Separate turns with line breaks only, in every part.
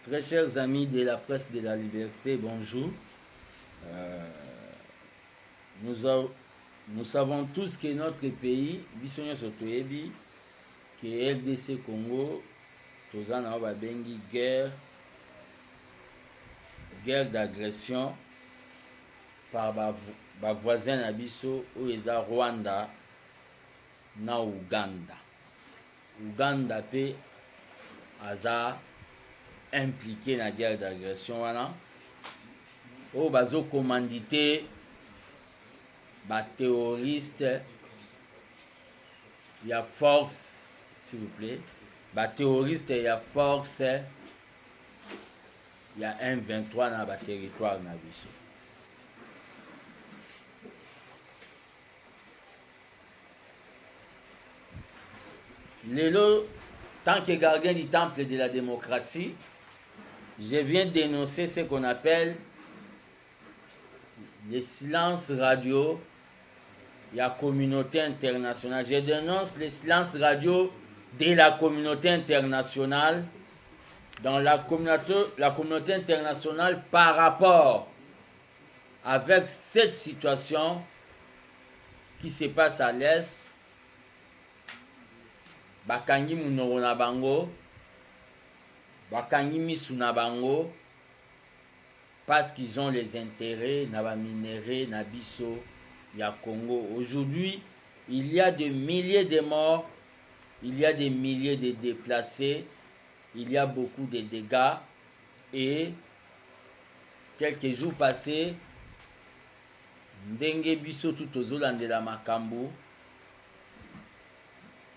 Très chers amis de la presse de la liberté, bonjour. Nous savons tous que notre pays, Bissonio Sotoyebi, que LDC Congo, Tozana Babengi, guerre d'agression par ba voisin Nabiso, où ils ont Rwanda, na Uganda. Uganda pe aza impliqué dans la guerre d'agression wana. Où bazo commandité ba terroriste, il y a force, s'il vous plaît. Ba terroriste, il y a force. Il y a un 23 dans le territoire Nabiso. Lelo, tant que gardien du temple de la démocratie, je viens dénoncer ce qu'on appelle le silence radio de la communauté internationale. Je dénonce le silence radio de la communauté internationale dans la communauté internationale par rapport avec cette situation qui se passe à l'Est. Bakangi munoro na bango, bakangi misu na bango, parce qu'ils ont les intérêts na ba minéraux na biso ya Congo. Aujourd'hui, il y a des milliers de morts, il y a des milliers de déplacés, il y a beaucoup de dégâts, et quelques jours passés, ndenge biso tout ozolandela makambo,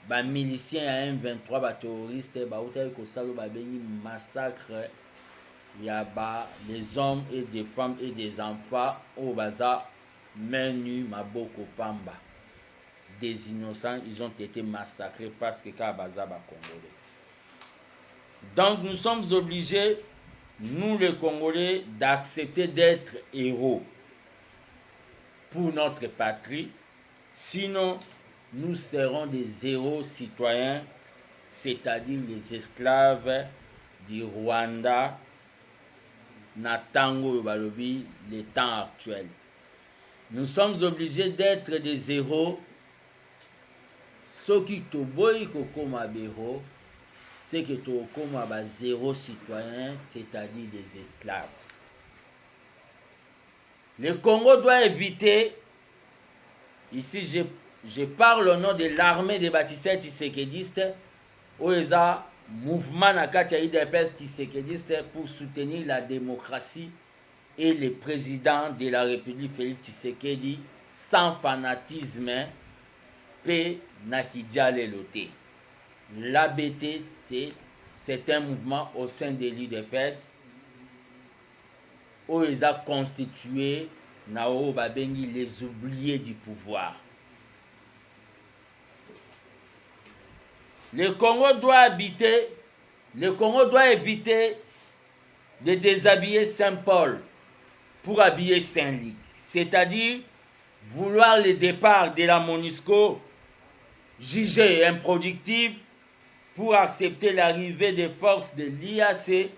ba miliciens ya M23 ba terroristes ba utaki kosala ba bengi massacre ya ba les hommes et des femmes et des enfants au baza menu maboko pamba. Des innocents, ils ont été massacrés parce que baza ba Congolais. Donc nous sommes obligés, nous les Congolais, d'accepter d'être héros pour notre patrie, sinon nous serons des héros citoyens, c'est-à-dire les esclaves du Rwanda, Natango Balobi, les temps actuels. Nous sommes obligés d'être des héros. Ce qui toboy kokoma béro, c'est que tokoma ba zéro citoyen, c'est-à-dire des esclaves. Le Congo doit éviter, ici je parle au nom de l'armée des bâtisseurs tshisekédistes, où il y a un mouvement tshisekédiste pour soutenir la démocratie et le président de la République Félix Tshisekedi sans fanatisme, P. Nakidia Leloté. L'ABT, c'est un mouvement au sein de l'UDPS où ils ont constitué Nao Babengi les oubliés du pouvoir. Le Congo doit éviter de déshabiller Saint-Paul pour habiller Saint-Luc. C'est-à-dire vouloir le départ de la MONUSCO jugée improductive pour accepter l'arrivée des forces de l'IAC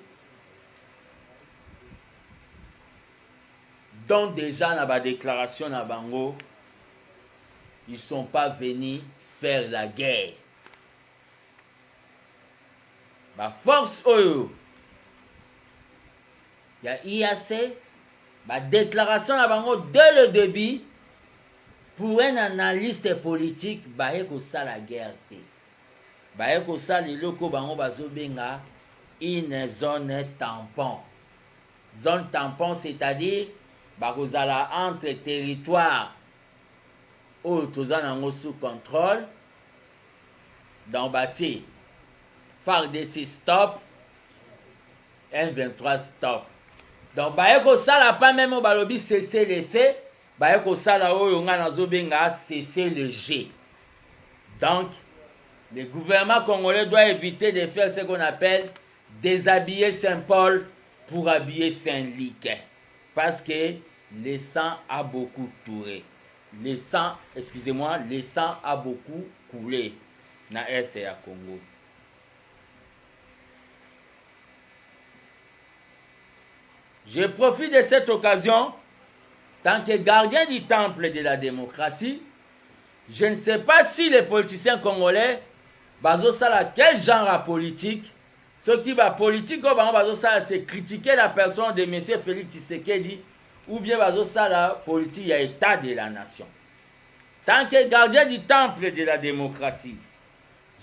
dont déjà dans la déclaration à Bango, ils ne sont pas venus faire la guerre. La force oyo, il y a IAC, la déclaration à Bango dès le début, pour un analyste politique, il y a la guerre. Il y a les locaux une zone tampon. Zone tampon, c'est-à-dire entre territoires où tous sont sous contrôle, dans bâti, FARDC stop, M23 stop. Donc, ça n'a pas même au cesser les faits, ça n'a cesser le G. Donc, le gouvernement congolais doit éviter de faire ce qu'on appelle déshabiller Saint-Paul pour habiller Saint-Luc. Parce que le sang a beaucoup touré. Le sang a beaucoup coulé. na est ya Congo. Je profite de cette occasion, tant que gardien du temple de la démocratie, je ne sais pas si les politiciens congolais bazosala quel genre de politique. Ce qui va politique, c'est critiquer la personne de M. Félix Tshisekedi ou bien la politique y a état de la nation. Tant que gardien du temple de la démocratie,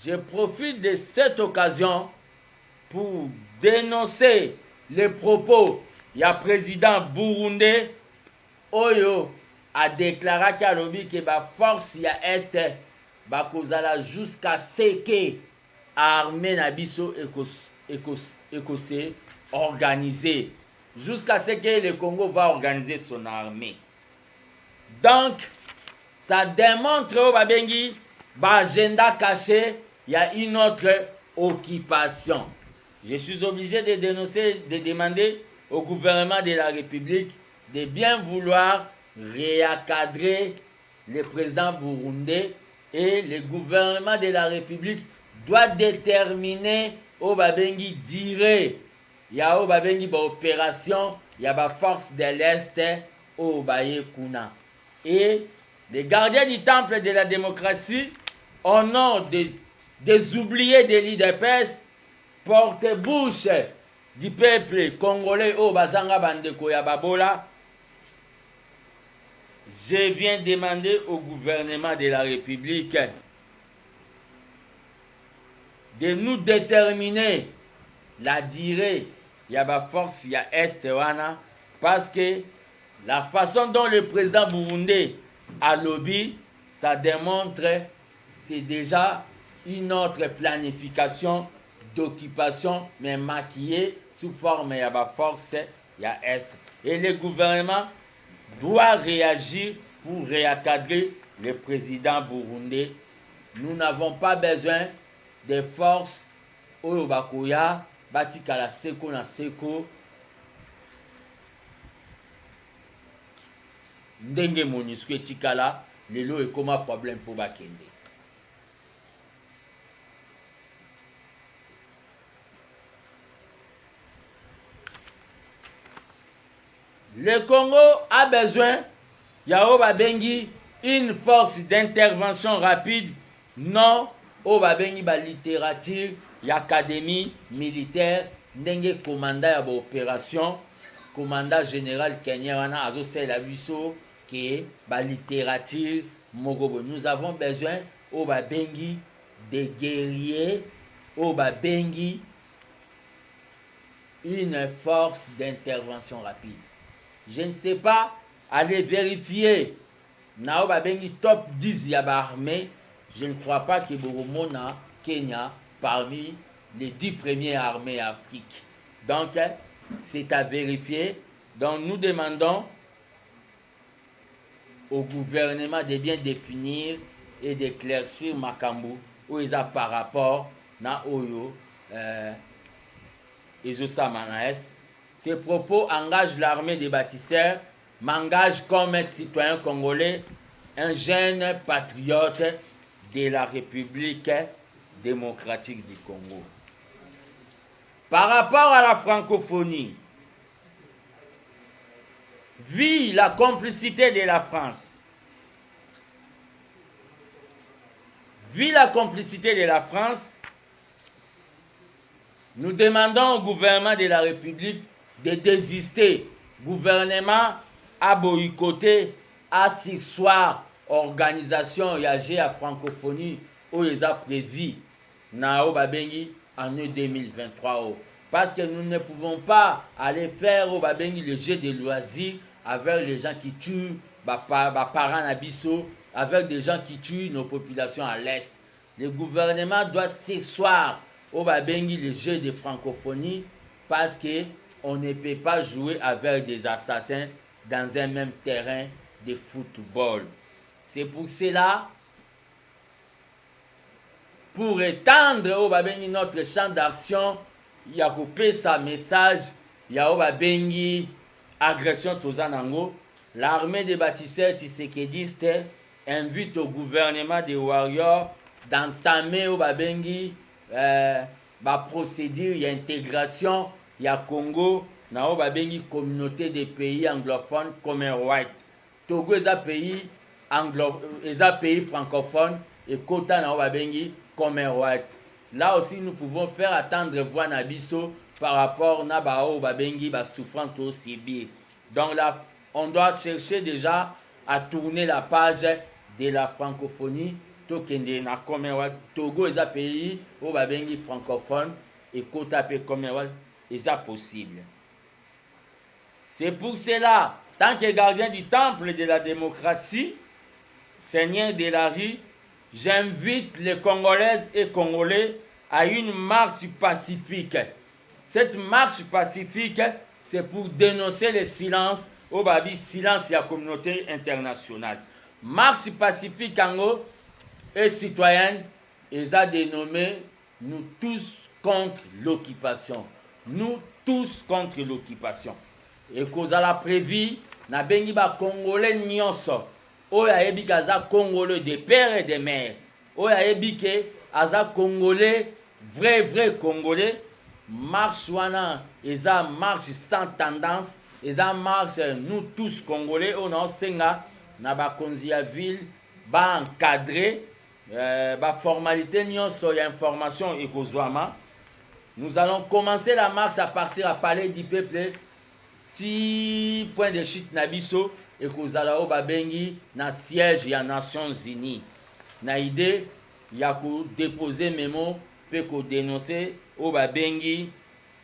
je profite de cette occasion pour dénoncer les propos du président burundais Oyo a déclaré que la force ya est bakozala jusqu'à ce que l'armée nabiso écossais organisée, jusqu'à ce que le Congo va organiser son armée. Donc, ça démontre au Babengi, agenda caché, il y a une autre occupation. Je suis obligé de dénoncer, de demander au gouvernement de la République de bien vouloir réencadrer le président burundais, et le gouvernement de la République doit déterminer au Babengi dire il y a au Babengi ba opération, il y a ba force de l'Est au Baye Kuna. Et les gardiens du temple de la démocratie, au nom des oubliés de l'IDPS, porte-bouche du peuple congolais au Bazanga Bandeko ya Babola, je viens demander au gouvernement de la République de nous déterminer la durée, il y a la force, il y a Est, parce que la façon dont le président burundais a lobby, ça démontre c'est déjà une autre planification d'occupation, mais maquillée sous forme il y a la force, il y a Est. Et le gouvernement doit réagir pour réencadrer le président burundais. Nous n'avons pas besoin de forces oyo bakoya batikala seko na seko ndenge MONUSCO etikala lelo ekoma problème pour bakende. Le Congo a besoin, Yao Babengi, une force d'intervention rapide, non au Babengi ba littérature, l'académie militaire, ndenge commandant ya opération, commandant général Kenya wana azo sela biso que ba littérature mogobo. Nous avons besoin au Babengi des guerriers, au Babengi une force d'intervention rapide. Je ne sais pas, aller vérifier Nao Babengi top 10 yaba armée. Je ne crois pas que Boromona, Kenya, parmi les 10 premières armées Afrique. Donc, c'est à vérifier. Donc, nous demandons au gouvernement de bien définir et d'éclaircir Makambu où ils ont par rapport à Oyo Ezosamanaes. Ces propos engagent l'armée des bâtisseurs, m'engage comme un citoyen congolais, un jeune patriote de la République démocratique du Congo. Par rapport à la francophonie, vu la complicité de la France, nous demandons au gouvernement de la République de désister. Gouvernement a boycotté, à sursoir organisation yagé à francophonie où ils ont prévu Nao Babengi en 2023. Parce que nous ne pouvons pas aller faire au Babengi le jeu de loisirs avec les gens qui tuent parents Nabiso, avec des gens qui tuent nos populations à l'Est. Le gouvernement doit s'asseoir au Babengi le jeu de francophonie parce que on ne peut pas jouer avec des assassins dans un même terrain de football. C'est pour cela, pour étendre au Babengi notre champ d'action, il y a coupé sa message, il y a au Babengi agression Tozanango. L'armée des bâtisseurs tshisekidistes invite au gouvernement des warriors d'entamer au babengi procédure d'intégration ya Congo na o babengi communauté des pays anglophones Commonwealth. Togo est un pays francophone et Kota na o babengi Commonwealth. Là aussi nous pouvons faire attendre voix Nabiso par rapport na bao babengi ba souffrance au Sibir. Donc là on doit chercher déjà à tourner la page de la francophonie. Tokende na Commonwealth. Togo est un pays au babengi francophone et Kota pe Commonwealth est possible. C'est pour cela, tant que gardien du temple de la démocratie, Seigneur de la rue, j'invite les Congolaises et Congolais à une marche pacifique. Cette marche pacifique, c'est pour dénoncer le silence, au babi silence de la communauté internationale. Marche pacifique en haut et citoyenne, ils ont dénommé nous tous contre l'occupation. Nous tous contre l'occupation. Et qu'on a prévu, na bengi ba Congolais nyonso. Oya yebi kaza Congolais des pères et des mères. Oya yebi ke aza Congolais, vrai Congolais. Marche wana, eza marche sans tendance. Eza marche nous tous Congolais. On a senga na ba konzi ya ville, ba encadré, ba formalité nyonso ya information et kozwama. Nous allons commencer la marche à partir à Palais du Peuple. Ti point de chute Nabiso et kozala o babengi na siège ya Nations Unies. Na idée ya ko déposer mémo pe ko dénoncer o babengi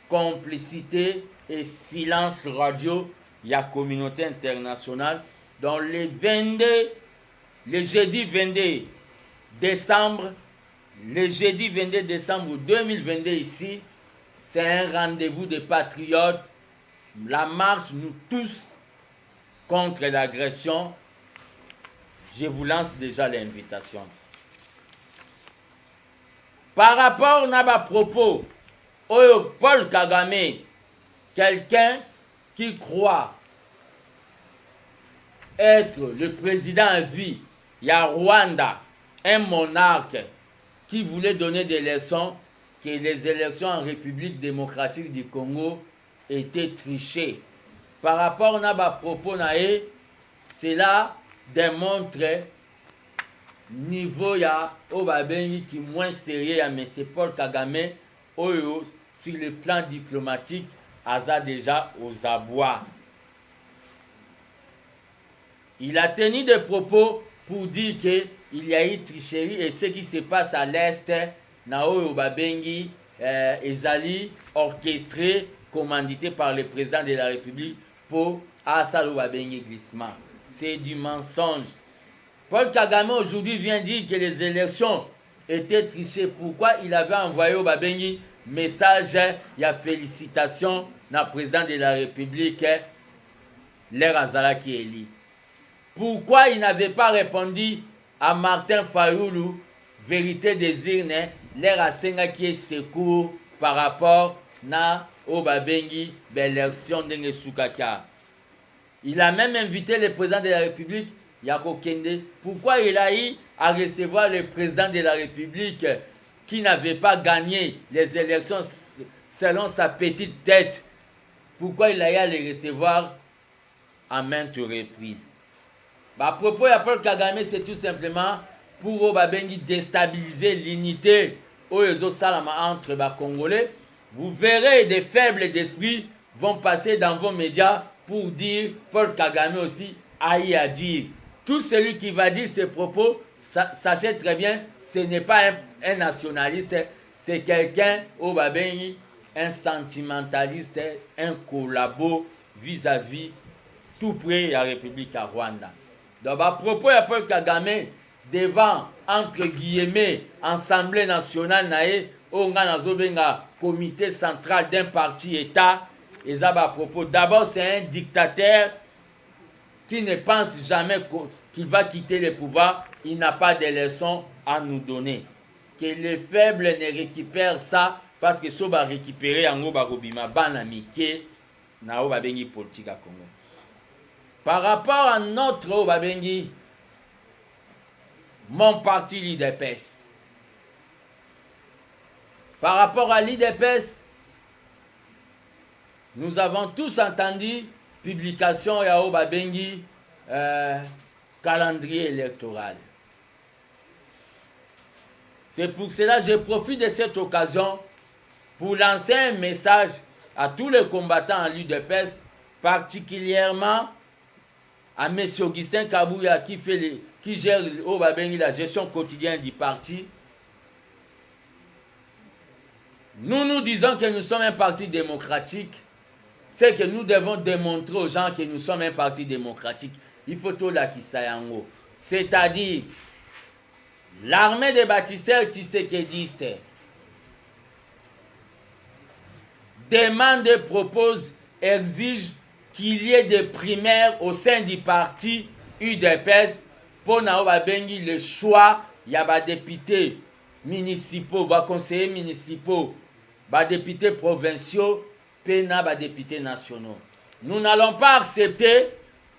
complicité et silence radio ya communauté internationale dans le jeudi 22 décembre. Le jeudi 22 décembre 2022 ici, c'est un rendez-vous des patriotes. La marche, nous tous, contre l'agression. Je vous lance déjà l'invitation. Par rapport à ma propos, Paul Kagame, quelqu'un qui croit être le président à vie, il y a Rwanda, un monarque qui voulait donner des leçons que les élections en République démocratique du Congo étaient trichées. Par rapport à ma propos, cela démontre niveau ya Obabengi qui moins sérieux à M. Paul Kagame Oyo sur le plan diplomatique aza déjà aux abois. Il a tenu des propos pour dire qu'il y a eu tricherie et ce qui se passe à l'Est, Nao Babengi, Ezali, orchestré, commandité par le président de la République pour Asalo Babengi glissement. C'est du mensonge. Paul Kagame aujourd'hui vient dire que les élections étaient trichées. Pourquoi il avait envoyé au Babengi message, il y a félicitations au président de la République, l'air Azala qui est élu. Pourquoi il n'avait pas répondu à Martin Fayoulou, vérité des urnes, l'air Asenga qui est secours par rapport à Obabengi, l'élection de Nesukaka. Il a même invité le président de la République, Yako Kende. Pourquoi il a eu à recevoir le président de la République qui n'avait pas gagné les élections selon sa petite tête? Pourquoi il a eu à le recevoir à maintes reprises? À propos de Paul Kagame, c'est tout simplement pour Obabengi déstabiliser l'unité entre les Congolais. Vous verrez des faibles d'esprit vont passer dans vos médias pour dire Paul Kagame aussi a eu à dire. Tout celui qui va dire ces propos, sachez très bien, ce n'est pas un nationaliste, c'est quelqu'un, Obabengi, un sentimentaliste, un collabo vis-à-vis tout près de la République à Rwanda. Donc à propos de Paul Kagame, devant, entre guillemets, Assemblée nationale, on a un comité central d'un parti État, et ça à propos. D'abord, c'est un dictateur qui ne pense jamais qu'il va quitter le pouvoir. Il n'a pas de leçons à nous donner. Que les faibles ne récupèrent ça, parce que ça va récupérer en Obagobima, Banamike, na Obabengi politique à Congo. Par rapport à notre Obabengi, mon parti l'IDPS, Par rapport à l'IDPS, nous avons tous entendu publication ya Babengi calendrier électoral. C'est pour cela que je profite de cette occasion pour lancer un message à tous les combattants en l'UDPS, particulièrement à M. Augustin Kabouya qui gère au Babengi la gestion quotidienne du parti. Nous disons que nous sommes un parti démocratique. C'est que nous devons démontrer aux gens que nous sommes un parti démocratique. Il faut tout la Kisayango. C'est-à-dire, l'armée des bâtisseurs tshisekidistes demande, propose, exige qu'il y ait des primaires au sein du parti UDPS pour Naobabengi le choix. Il y a des députés municipaux, des conseillers municipaux, des députés provinciaux, puis des députés nationaux. Nous n'allons pas accepter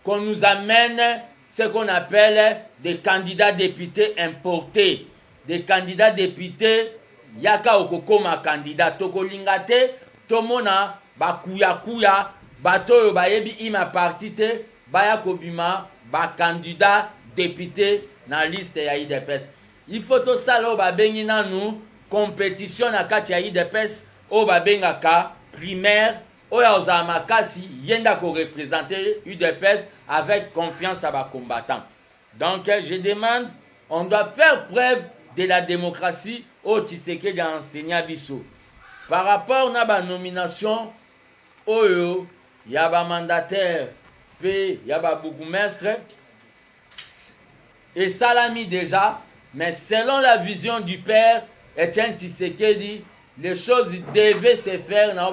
qu'on nous amène ce qu'on appelle des candidats députés importés. Des candidats députés, yaka okokoma candidat, tokolingate, tomona, bakuya, bato bayebi ima partite, baya kobima, candidat député na liste ya IDPS. Il faut tout ça là, babengi na nous, compétition na kati ya IDPS, o babengaka primaire, oya ozamakasi, yenda ko représenter UDPS avec confiance à bas combattants. Donc je demande, on doit faire preuve de la démocratie au Tshisekedi enseignant biso. Par rapport à la nomination, il y a un mandataire, puis il y a un bourgmestre, et ça l'a mis déjà, mais selon la vision du père Etienne Tshisekedi, les choses devaient se faire dans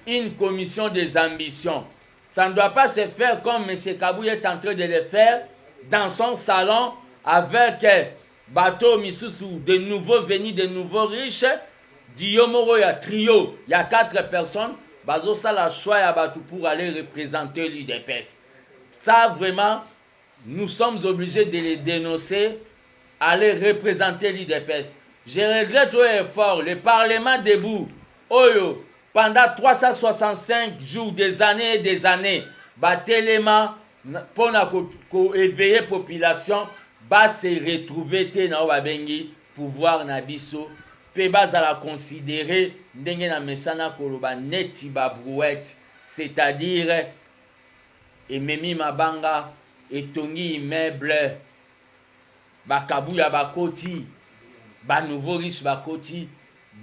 une commission des ambitions. Ça ne doit pas se faire comme M. Kabouya est en train de le faire dans son salon avec bateau Misusu, de nouveaux venus, de nouveaux riches. Diomoro, il y a trio, il y a 4 personnes. Bazo ça la choix à Batou pour aller représenter l'UDPS. Ça vraiment, nous sommes obligés de les dénoncer, aller représenter l'UDPS. Je regrette au effort, le Parlement debout, Oyo, pendant 365 jours, des années, Batelema, pour éveiller la population, va se retrouver na Babengi, pouvoir na biso, pe bazala considérer ndenge na mesana koloba neti ba brouette, c'est-à-dire ememi mabanga, etongi immeuble, bakabuya bakoti, ba nouveau riche bakoti,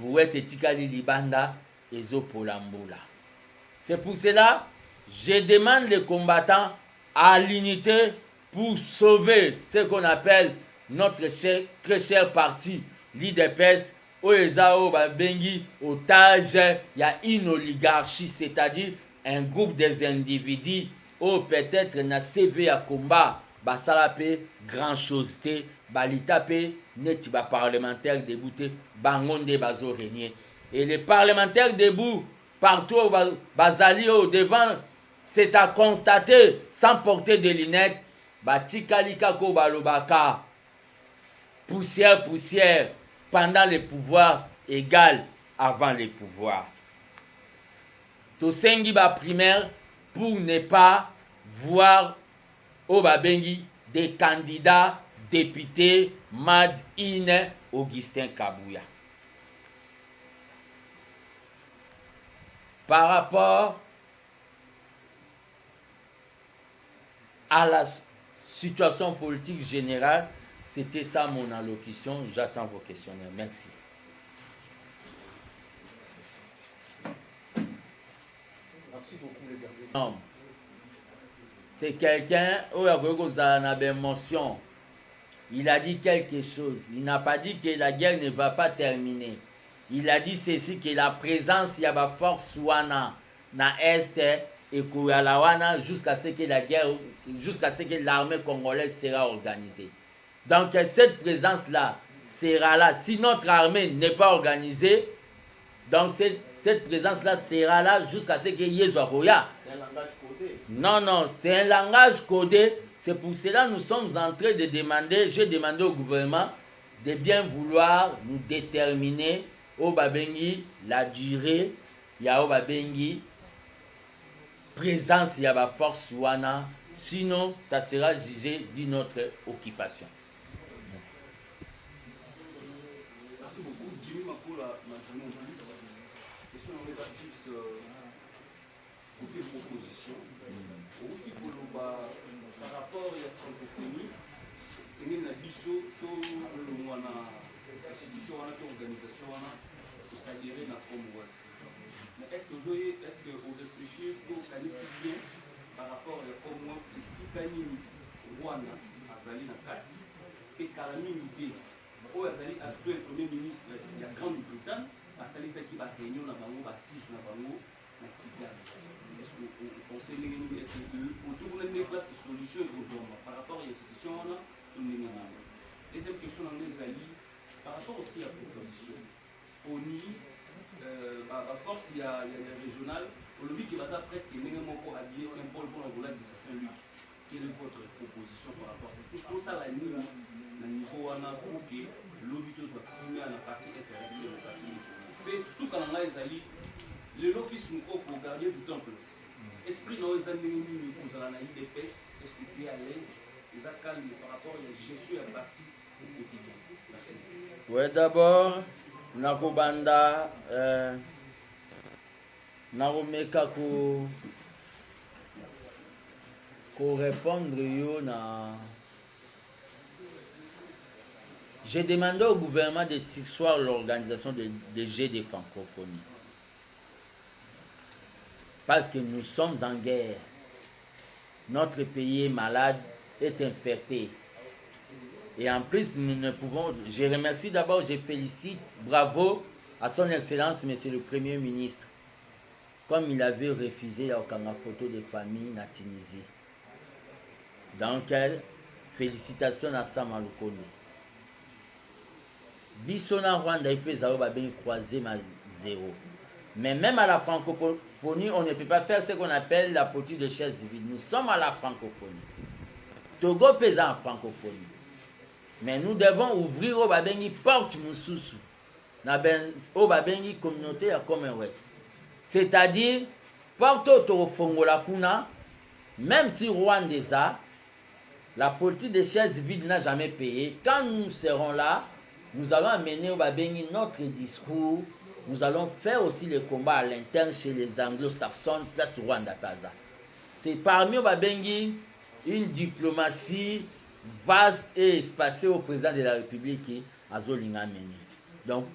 brouette etikali libanda, ezopolambola. C'est pour cela, je demande les combattants à l'unité pour sauver ce qu'on appelle notre très cher parti, l'IDPS, Oezao Babengi, otage, il y a une oligarchie, c'est-à-dire un groupe des individus, ou peut-être na CV à combat, basalape, grand chose, balitape, neti ba parlementaire débouté, bangonde bazo régner. Et les parlementaires debout, partout, bazali au devant, c'est à constater, sans porter de lunettes, Batikalika ko balobaka, poussière, pendant les pouvoirs égal avant les pouvoirs. Tosengi ba primaire pour ne pas voir au Babengi des candidats députés Mad in Augustin Kabouya. Par rapport à la situation politique générale, c'était ça mon allocution. J'attends vos questionnaires. Merci.
Merci beaucoup, les gardiens.
C'est quelqu'un où il y a une émotion. Il a dit quelque chose. Il n'a pas dit que la guerre ne va pas terminer. Il a dit ceci, que la présence, il y a une force wana na est et Kouyalawana jusqu'à ce que la guerre, jusqu'à ce que l'armée congolaise sera organisée. Donc cette présence-là sera là. Si notre armée n'est pas organisée, donc cette présence-là sera là jusqu'à ce que Yézoakoya.
C'est un langage codé.
Non, c'est un langage codé. C'est pour cela que nous sommes en train de demander, j'ai demandé au gouvernement de bien vouloir nous déterminer au babengi la durée ya au babengi présence ya ba force wana, sinon ça sera jugé d'une autre occupation. Merci.
Merci beaucoup. Jimmy Makula, maintenant plus. Question on va plus côté proposition. Au type par rapport à la francophonie, c'est une abisso tout le mois na institution wana to organisation wana to s'adhérer na Commonwealth. Mais est-ce que on réfléchit au kanisi bien par rapport à Commonwealth ici kanini Rwanda azali na kati et kalamini te oyo azali actuel premier ministre ya Grande-Bretagne asalisaki ba réunion na bango ba 6 na bango na Kigali. Est-ce que on sait est-ce que autour de la place solution par rapport à l'institution wana to ndenge nini? Deuxième question na ezali par rapport aussi à la proposition. ONI, la force il y a régional, au lobby qui va ça presque même encore habillé Saint-Paul pour la volage de Saint-Luc. Quelle est votre proposition par rapport à ça? Pour ça, la niveau, on a pour que le lobby soit fumé à la partie est de la partie. C'est tout quand on a les l'office nous pour garder du temple. Esprit dans les années où vous avez une épaisse, est-ce que tu es à l'aise? Vous êtes calme par rapport à la gestion à la partie au quotidien. Merci.
Oui, d'abord, nakobanda nakomeka ko répondre yo na. J'ai demandé au gouvernement de surseoir l'organisation des Jeux de francophonie. Parce que nous sommes en guerre. Notre pays est malade, est infecté. Et en plus, nous ne pouvons... Je remercie d'abord, je félicite, bravo à son Excellence, Monsieur le Premier ministre, comme il avait refusé la photo de famille en Tunisie. Donc, félicitations à Sam Alukone. Bissona Rwanda, il fait ça, bien croisé ma zéro. Mais même à la francophonie, on ne peut pas faire ce qu'on appelle la politique de chaise vide. Nous sommes à la francophonie. Togo pèse en francophonie. Mais nous devons ouvrir au babengi porte mususu. Au babengi communauté à Commonwealth. C'est-à-dire, porte au Fongola Kuna, même si Rwanda, la politique de chaises vides n'a jamais payé. Quand nous serons là, nous allons amener au babengi notre discours. Nous allons faire aussi les combats à l'interne chez les anglo-saxons, place Rwanda Kaza. C'est parmi au babengi une diplomatie vaste et espacée au président de la République à Zolinga Meni. Donc,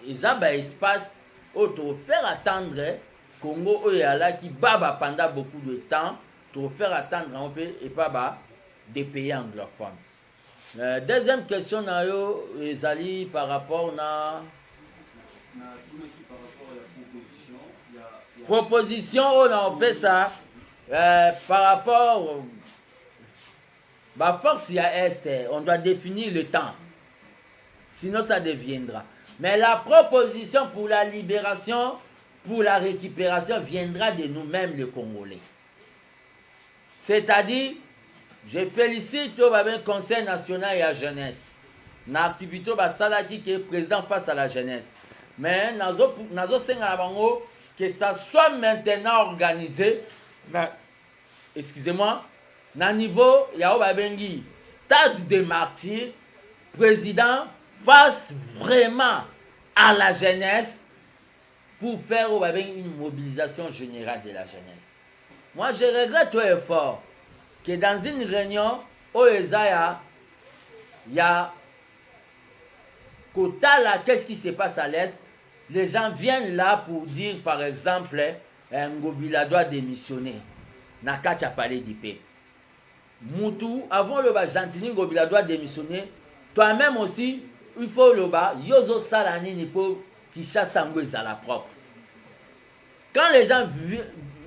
ils ont un espace pour faire attendre Congo Oyala qui baba pendant beaucoup de temps, pour faire attendre un peu et pas des pays anglophones. Deuxième question, Ezali, par rapport à la proposition, on fait ça par rapport à force il y a est, on doit définir le temps, sinon ça deviendra. Mais la proposition pour la libération, pour la récupération viendra de nous-mêmes les Congolais. C'est-à-dire, je félicite le Conseil national et la jeunesse. Na activité basalaki qui est président face à la jeunesse. Mais nazo senga bango que ça soit maintenant organisé. Excusez-moi, na niveau ya babengi stade des martyrs, président face vraiment à la jeunesse pour faire une mobilisation générale de la jeunesse. Moi, je regrette très fort que dans une réunion au Ezaya, il y a Kotala, qu'est-ce qui se passe à l'Est? Les gens viennent là pour dire, par exemple, Ngobila doit démissionner. Nakati a parlé du peuple. Moutou, avant le bas, Gentini Ngobila doit démissionner. Toi-même aussi, il faut le bas, Yozo Salani Nipo, qui chasse à la propre. Quand les gens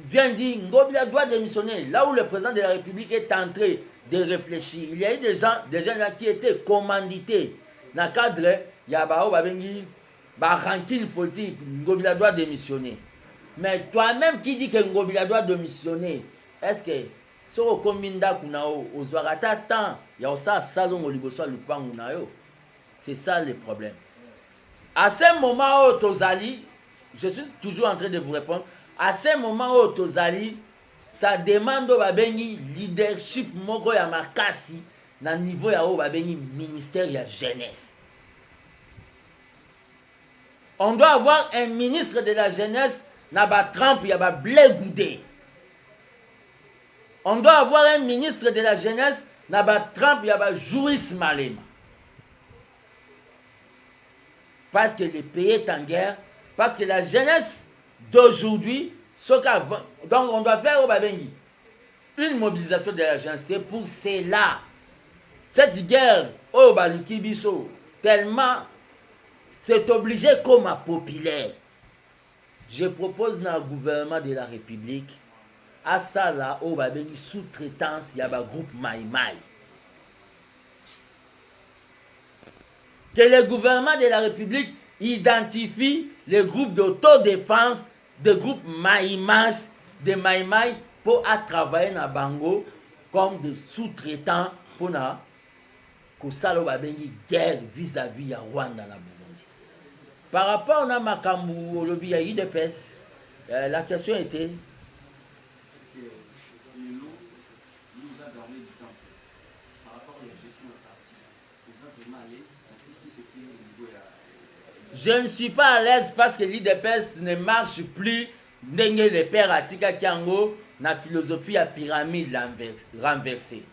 viennent dire Ngobila doit démissionner, là où le président de la République est en train de réfléchir, il y a eu des gens là qui étaient commandités. Dans le cadre, il y a rancune politique, Ngobila doit démissionner. Mais toi-même qui dis que Ngobila doit démissionner, est-ce que ce combinda kunao ozwarata tant il y a ça salon au liboso lupangu nayo, c'est ça le problème. À ce moment où Tozali, je suis toujours en train de vous répondre, à ce moment où Tozali, ça demande au babengi leadership moko ya makasi na niveau ya au babengi ministère ya jeunesse. On doit avoir un ministre de la jeunesse na ba Trump ya ba Blé Goudé. On doit avoir un ministre de la jeunesse na ba Trump ya ba Joris Malema. Parce que le pays est en guerre, parce que la jeunesse d'aujourd'hui, donc on doit faire au babengi une mobilisation de la jeunesse. C'est pour cela. Cette guerre au Baluki Biso, tellement c'est obligé comme populaire. Je propose dans le gouvernement de la République à ça là au babengi sous-traitance, il y a un groupe Maïmaï. Que le gouvernement de la République identifie les groupes d'autodéfense, des groupes Maïmas, des Maïmaï, pour travailler dans Bango comme des sous-traitants pour na kusalo babengi guerre vis-à-vis à Rwanda na Burundi. Par rapport à Makambu Olobi ya UDPS, la question était
Est-ce que l'eau nous a donné du temps par rapport à la gestion de la partie? Vous êtes vraiment à l'aise à tout ce qui se fait au niveau de
je ne suis pas à l'aise parce que l'UDPS ne marche plus ndenge le père Atika Kiango na philosophie à pyramide renversée.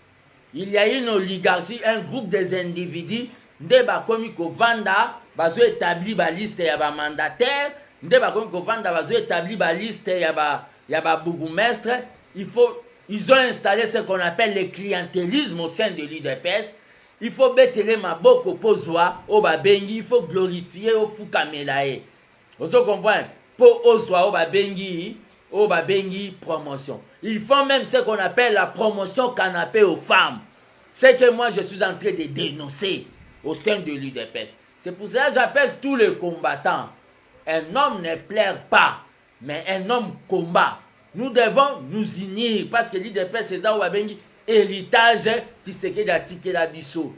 Il y a une oligarchie, un groupe des individus, nde bakomi kovanda bazo établi ba liste ya ba mandataire, nde bakomi kovanda bazo établi ba liste ya ba bourgmestre. Ils ont installé ce qu'on appelle le clientélisme au sein de l'UDPS. Il faut betele maboko pozwa o babengi, il faut glorifier au fukamelae. Vous comprenez? Pour ozwa o babengi promotion. Ils font même ce qu'on appelle la promotion canapé aux femmes. C'est que moi je suis en train de dénoncer au sein de l'UDPS. C'est pour cela que j'appelle tous les combattants. Un homme ne plaire pas, mais un homme combat. Nous devons nous unir parce que l'UDPS c'est ça o babengi héritage Tshisekedi Atikela biso.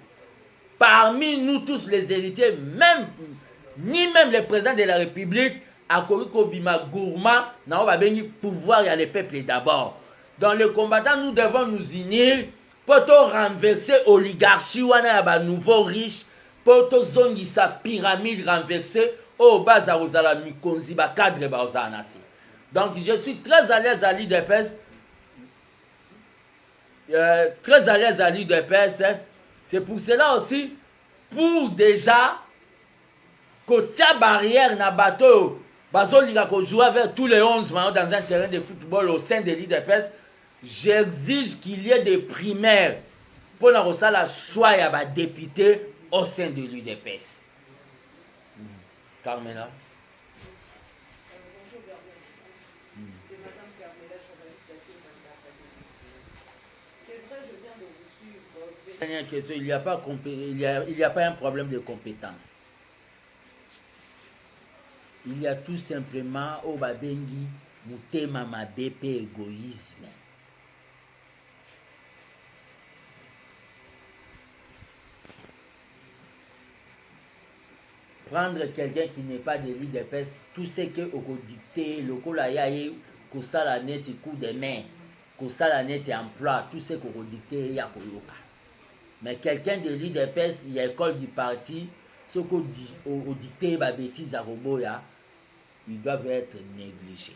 Parmi nous tous les héritiers, ni même le président de la République a Bima Gourma n'a pas béni pouvoir y a le peuple d'abord. Dans le combattant, nous devons nous unir pour renverser l'oligarchie ou un nouveau riche, pour zone sa pyramide renversée au bas à Rosala Mikonzi, ba cadre Baozanasi. Donc je suis très à l'aise à l'UDPS. Très à l'aise à l'UDPS. C'est pour cela aussi, pour déjà côté barrière na bateau, bazolika ko jouer avec tous les 11 maillots dans un terrain de football au sein de l'UDPS, j'exige qu'il y ait des primaires pour la la choix ya ba député au sein de l'UDPS. Carmela. Dernière question, il n'y a pas un problème de compétence. Il y a tout simplement au babengi mutema mabepe égoïsme. Prendre quelqu'un qui n'est pas de l'UDPS, tout ce que au dicté, le kolayaye, kosala net coup de main, kosala net emploi, tout ce qu'on dicté ya koyoka. Mais quelqu'un de l'UDPS, il y a école du parti, ce qu'on dit au dicté ba bêtise à Roboya, ils doivent être négligés.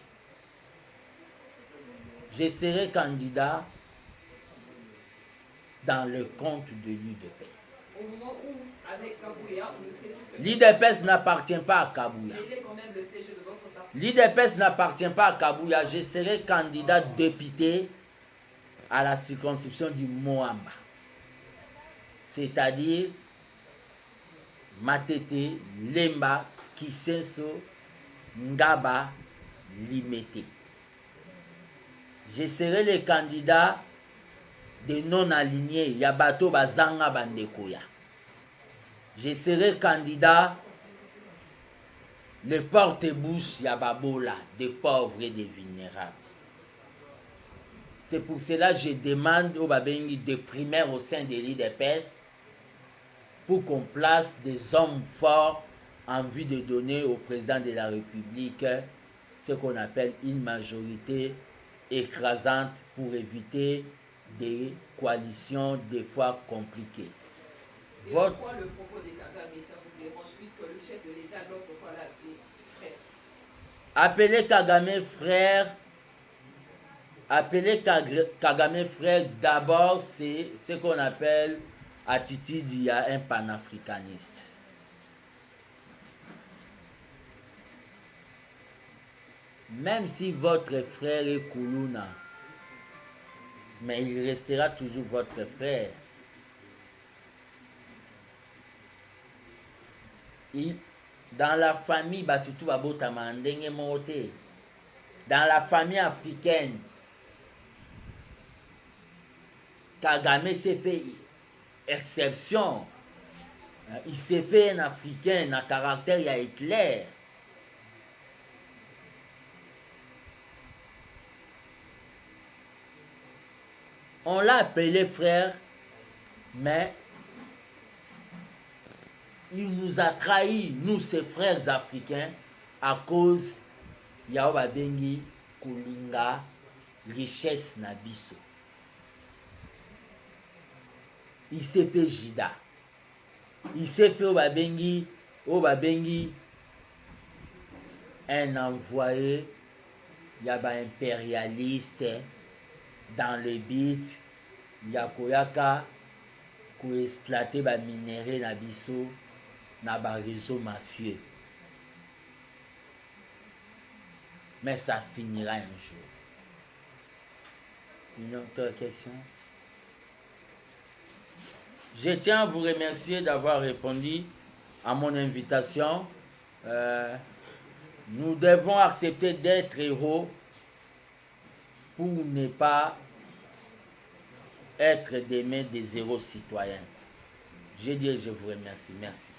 Je serai candidat dans le compte de l'UDPS.
Au moment où, avec Kabouya, on sait tous que
l'UDPS n'appartient pas à Kabouya.
il est quand même le siège de votre parti.
L'UDPS n'appartient pas à Kabouya. Je serai candidat député à la circonscription du Moamba. C'est-à-dire Matete, Lemba, Kisenso, Ngaba, Limete. Je serai le candidat des non-alignés, Yabato Bazanga Bandekoya. Je serai candidat le porte-bouche Yababola, des pauvres et des vulnérables. C'est pour cela que je demande au Babengi des primaires au sein de l'UDPS pour qu'on place des hommes forts envie de donner au président de la République ce qu'on appelle une majorité écrasante pour éviter des coalitions des fois compliquées.
Et pourquoi le propos de Kagame, ça vous dérange, puisque le chef de l'État, l'autre fois, l'a appelé frère?
Appeler Kagame frère, Kagame frère, d'abord, c'est ce qu'on appelle attitude, il y a un panafricaniste. Même si votre frère est Koulouna, mais il restera toujours votre frère. Dans la famille Batutu Babotama Ndenge Mote, dans la famille africaine, Kagame s'est fait exception. Il s'est fait un Africain à caractère, il y a Hitler. On l'a appelé frère, mais il nous a trahis, nous, ses frères africains, à cause Yaoba Bengi Kulinga, richesse Nabiso. Il s'est fait Jida. Il s'est fait Obabengi, un envoyé Yaba impérialiste dans le but Yakoyaka pour exploiter les minéraux Nabiso dans le réseau mafieux. Mais ça finira un jour. Une autre question? Je tiens à vous remercier d'avoir répondu à mon invitation. Nous devons accepter d'être héros pour ne pas être des mains des héros citoyens. Je vous remercie. Merci.